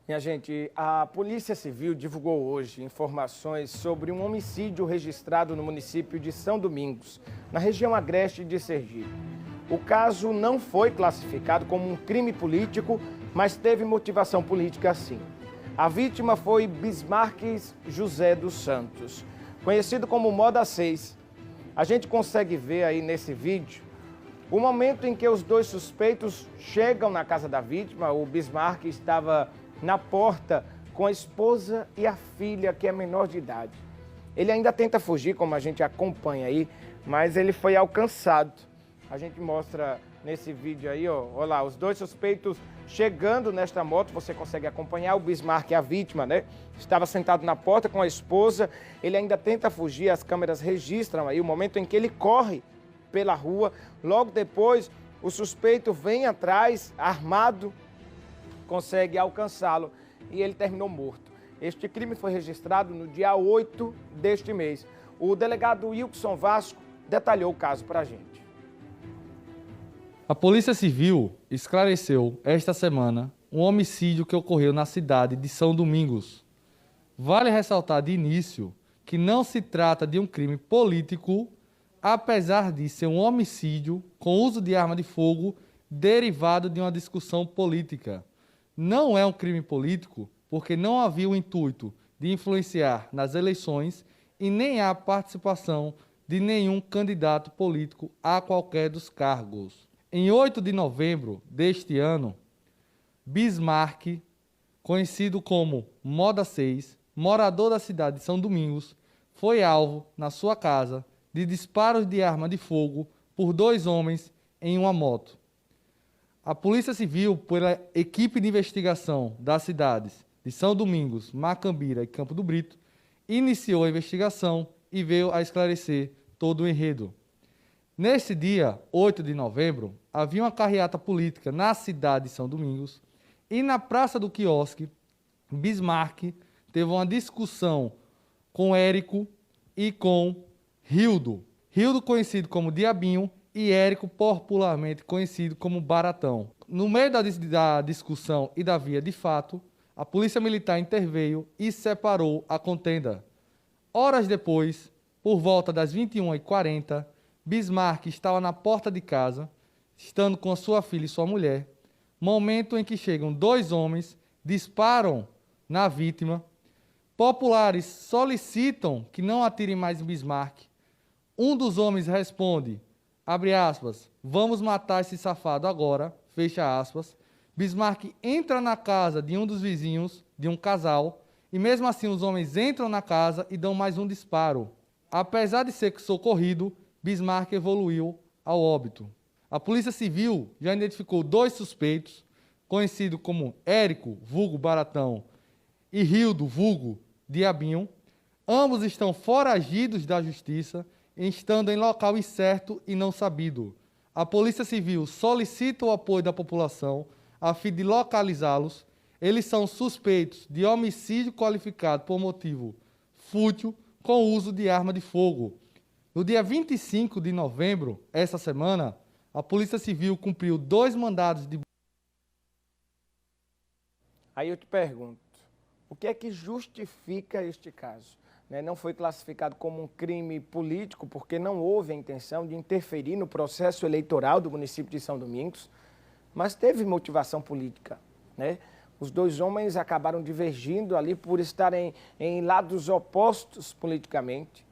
Minha gente, a Polícia Civil divulgou hoje informações sobre um homicídio registrado no município de São Domingos, na região agreste de Sergipe. O caso não foi classificado como um crime político, mas teve motivação política sim. A vítima foi Bismarques José dos Santos, conhecido como Moda 6. A gente consegue ver aí nesse vídeo o momento em que os dois suspeitos chegam na casa da vítima. O Bismarck estava na porta com a esposa e a filha, que é menor de idade. Ele ainda tenta fugir, como a gente acompanha aí, mas ele foi alcançado. A gente mostra nesse vídeo aí, ó, olha lá, os dois suspeitos chegando nesta moto, você consegue acompanhar o Bismarck, a vítima, né? Estava sentado na porta com a esposa, ele ainda tenta fugir, as câmeras registram aí o momento em que ele corre pela rua. Logo depois, o suspeito vem atrás, armado, consegue alcançá-lo e ele terminou morto. Este crime foi registrado no dia 8 deste mês. O delegado Wilson Vasco detalhou o caso para a gente. A Polícia Civil esclareceu esta semana um homicídio que ocorreu na cidade de São Domingos. Vale ressaltar de início que não se trata de um crime político, apesar de ser um homicídio com uso de arma de fogo derivado de uma discussão política. Não é um crime político porque não havia o intuito de influenciar nas eleições e nem há participação de nenhum candidato político a qualquer dos cargos. Em 8 de novembro deste ano, Bismarck, conhecido como Moda 6, morador da cidade de São Domingos, foi alvo na sua casa de disparos de arma de fogo por dois homens em uma moto. A Polícia Civil, pela equipe de investigação das cidades de São Domingos, Macambira e Campo do Brito, iniciou a investigação e veio a esclarecer todo o enredo. Nesse dia, 8 de novembro, havia uma carreata política na cidade de São Domingos e na Praça do Quiosque, Bismarck teve uma discussão com Érico e com Rildo. Rildo conhecido como Diabinho e Érico popularmente conhecido como Baratão. No meio da discussão e da via de fato, a polícia militar interveio e separou a contenda. Horas depois, por volta das 21h40, Bismarck estava na porta de casa, estando com a sua filha e sua mulher, momento em que chegam dois homens, disparam na vítima. Populares solicitam que não atirem mais em Bismarck. Um dos homens responde, abre aspas, vamos matar esse safado agora, fecha aspas. Bismarck entra na casa de um dos vizinhos, de um casal, e mesmo assim os homens entram na casa e dão mais um disparo. Apesar de ser socorrido, Bismarck evoluiu ao óbito. A Polícia Civil já identificou dois suspeitos, conhecidos como Érico, vulgo Baratão, e Rildo, vulgo Diabinho. Ambos estão foragidos da justiça, estando em local incerto e não sabido. A Polícia Civil solicita o apoio da população a fim de localizá-los. Eles são suspeitos de homicídio qualificado por motivo fútil com uso de arma de fogo. No dia 25 de novembro, essa semana, a Polícia Civil cumpriu 2 mandados de... Aí eu te pergunto, o que é que justifica este caso? Não foi classificado como um crime político porque não houve a intenção de interferir no processo eleitoral do município de São Domingos, mas teve motivação política, né? Os dois homens acabaram divergindo ali por estarem em lados opostos politicamente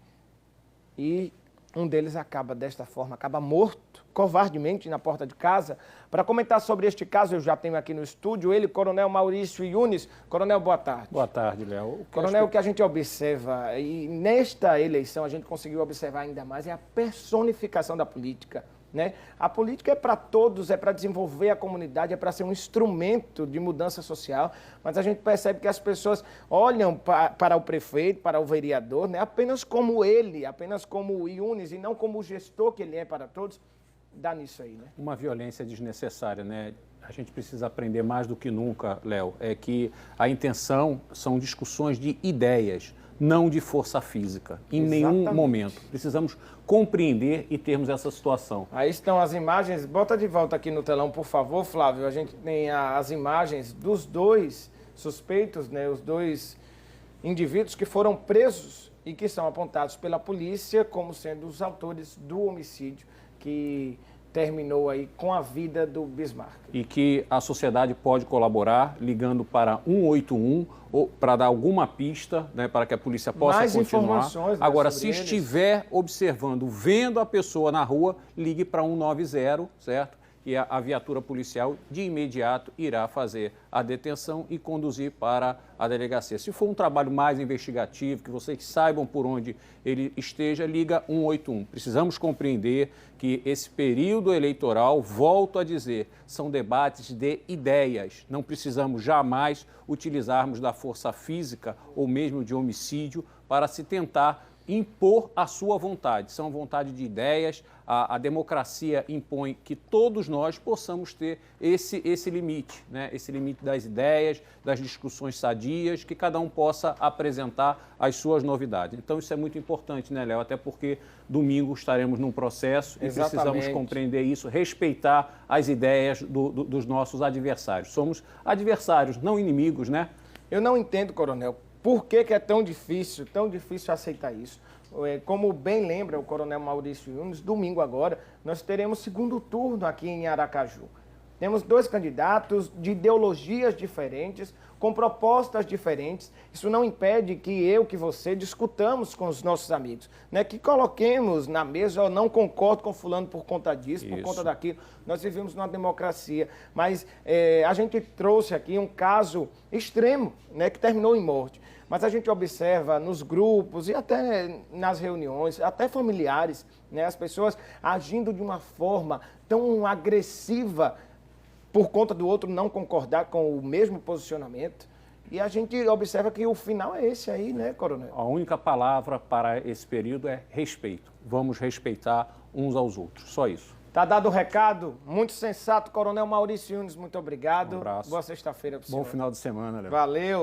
e um deles acaba desta forma, acaba morto, covardemente, na porta de casa. Para comentar sobre este caso, eu já tenho aqui no estúdio ele, Coronel Maurício Yunes. Coronel, boa tarde. Boa tarde, Léo. Coronel, o que a gente observa, e nesta eleição a gente conseguiu observar ainda mais, é a personificação da política. A política é para todos, é para desenvolver a comunidade, é para ser um instrumento de mudança social, mas a gente percebe que as pessoas olham para o prefeito, para o vereador, apenas como ele, apenas como o Yunes e não como o gestor que ele é para todos. Dá nisso aí, né? Uma violência desnecessária, né? A gente precisa aprender mais do que nunca, Léo, é que a intenção são discussões de ideias, não de força física, em nenhum momento. Precisamos compreender e termos essa situação. Aí estão as imagens, bota de volta aqui no telão, por favor, Flávio. A gente tem as imagens dos dois suspeitos, né, os 2 indivíduos que foram presos e que são apontados pela polícia como sendo os autores do homicídio que terminou aí com a vida do Bismarck. E que a sociedade pode colaborar ligando para 181 ou para dar alguma pista, né, para que a polícia possa Mais continuar. informações, né, Agora, sobre se eles. estiver observando, vendo a pessoa na rua, ligue para 190, certo? E a viatura policial de imediato irá fazer a detenção e conduzir para a delegacia. Se for um trabalho mais investigativo, que vocês saibam por onde ele esteja, liga 181. Precisamos compreender que esse período eleitoral, volto a dizer, são debates de ideias. Não precisamos jamais utilizarmos da força física ou mesmo de homicídio para se tentar impor a sua vontade. São vontade de ideias. A democracia impõe que todos nós possamos ter esse limite, né? Esse limite das ideias, das discussões sadias, que cada um possa apresentar as suas novidades. Então isso é muito importante, né, Léo? Até porque domingo estaremos num processo e precisamos compreender isso, respeitar as ideias dos nossos adversários. Somos adversários, não inimigos, né? Eu não entendo, coronel, por que é tão difícil aceitar isso. Como bem lembra o coronel Maurício Yunes, domingo agora, nós teremos segundo turno aqui em Aracaju. Temos 2 candidatos de ideologias diferentes, com propostas diferentes. Isso não impede que você discutamos com os nossos amigos, né? Que coloquemos na mesa, eu não concordo com fulano por conta disso, por conta daquilo. Nós vivemos numa democracia, mas a gente trouxe aqui um caso extremo, né? Que terminou em morte. Mas a gente observa nos grupos e até nas reuniões, até familiares, né? As pessoas agindo de uma forma tão agressiva por conta do outro não concordar com o mesmo posicionamento. E a gente observa que o final é esse aí, né, coronel? A única palavra para esse período é respeito. Vamos respeitar uns aos outros, só isso. Tá dado o recado, muito sensato, coronel Maurício Yunes, muito obrigado. Um abraço. Boa sexta-feira para o senhor. Bom final de semana, Léo. Valeu.